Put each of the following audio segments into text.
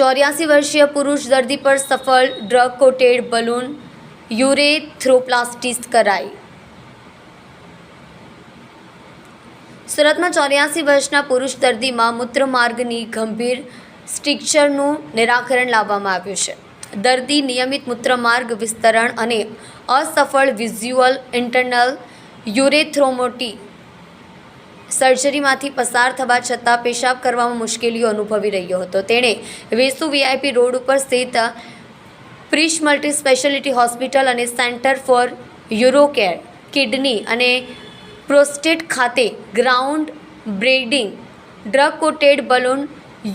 84 વર્ષીય પુરુષ દર્દી પર સફળ ડ્રગ કોટેડ બલૂન યુરેથ્રોપ્લાસ્ટી કરાઈ। સુરતમાં 84 વર્ષના પુરુષ દર્દીમાં મૂત્રમાર્ગની ગંભીર સ્ટ્રક્ચરનું નિરાકરણ લાવવામાં આવ્યું છે। દર્દી નિયમિત મૂત્રમાર્ગ વિસ્તરણ અને અસફળ વિઝ્યુઅલ ઇન્ટરનલ યુરેથ્રોમોટી સર્જરીમાંથી પસાર થવા છતાં પેશાબ કરવામાં મુશ્કેલીઓ અનુભવી રહ્યો હતો। તેણે વેસુ વીઆઈપી રોડ ઉપર સ્થિત પ્રિશ મલ્ટી સ્પેશિયાલિટી હોસ્પિટલ અને સેન્ટર ફોર યુરોકેર કિડની અને પ્રોસ્ટેટ ખાતે ગ્રાઉન્ડ બ્રેડિંગ ડ્રગ કોટેડ બલૂન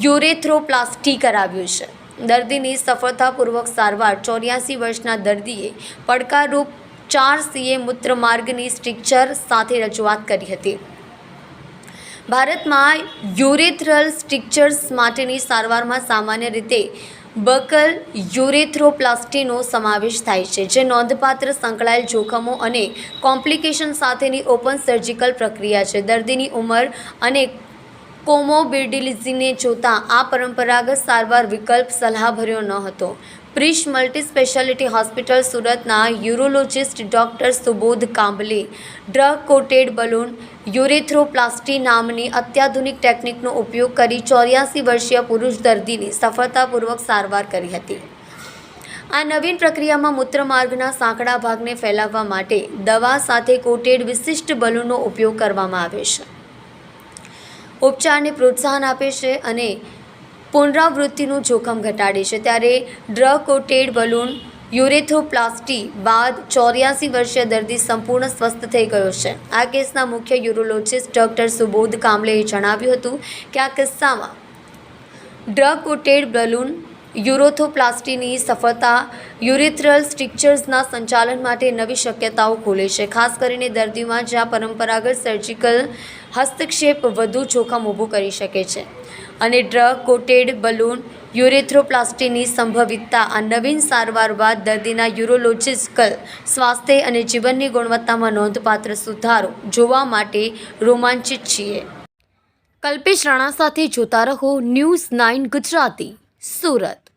યુરેથ્રોપ્લાસ્ટી કરાવ્યું છે। દર્દીની સફળતાપૂર્વક સારવાર 84 વર્ષના દર્દીએ પડકારરૂપ 4 સીએ મૂત્રમાર્ગની સ્ટ્રક્ચર સાથે રજૂઆત કરી હતી। ભારતમાં યુરેથ્રલ સ્ટ્રક્ચર્સ માટેની સારવારમાં સામાન્ય રીતે બકલ યુરેથ્રોપ્લાસ્ટીનો સમાવેશ થાય છે, જે નોંધપાત્ર સંકળાયેલ જોખમો અને કોમ્પ્લિકેશન સાથેની ઓપન સર્જિકલ પ્રક્રિયા છે। દર્દીની ઉંમર અને કોમોબિડિટીઝને જોતાં આ પરંપરાગત સારવાર વિકલ્પ સલાહભર્યો ન હતો। પ્રિશ મલ્ટી સ્પેશિયાલિટી હોસ્પિટલ સુરતના urologist doctor Subodh Kamble drug coated balloon urethroplasty નામની અત્યાધુનિક ટેકનિકનો ઉપયોગ કરી 84 વર્ષીય પુરુષ દર્દીની સફળતાપૂર્વક સારવાર કરી હતી। આ નવીન પ્રક્રિયામાં મૂત્રમાર્ગના સાંકડા ભાગને ફેલાવવા માટે દવા સાથે કોટેડ વિશિષ્ટ બલૂનનો ઉપયોગ કરવામાં આવે છે। ઉપચારને પ્રોત્સાહન આપે છે અને પુનરાવૃત્તિનું જોખમ ઘટાડે છે। ત્યારે ડ્રગ કોટેડ બલૂન યુરેથ્રોપ્લાસ્ટી બાદ 84 વર્ષીય દર્દી સંપૂર્ણ સ્વસ્થ થઈ ગયો છે। આ કેસના મુખ્ય યુરોલોજિસ્ટ ડૉક્ટર સુબોધ કાંબલેએ જણાવ્યું હતું કે આ કિસ્સામાં ડ્રગ કોટેડ બલૂન યુરેથ્રોપ્લાસ્ટીની સફળતા યુરેથ્રલ સ્ટ્રક્ચર્સના સંચાલન માટે નવી શક્યતાઓ ખોલે છે, ખાસ કરીને દર્દીઓમાં જ્યાં પરંપરાગત સર્જિકલ હસ્તક્ષેપ વધુ જોખમ ઊભું કરી શકે છે। અને ડ્રગ કોટેડ બલૂન યુરેથ્રોપ્લાસ્ટીની સંભવિતતા આ નવીન સારવાર બાદ દર્દીના યુરોલોજિકલ સ્વાસ્થ્ય અને જીવનની ગુણવત્તામાં નોંધપાત્ર સુધારો જોવા માટે રોમાંચિત છીએ। કલ્પેશ રાણા સાથે જોતા રહો ન્યૂઝ 9 ગુજરાતી, સુરત।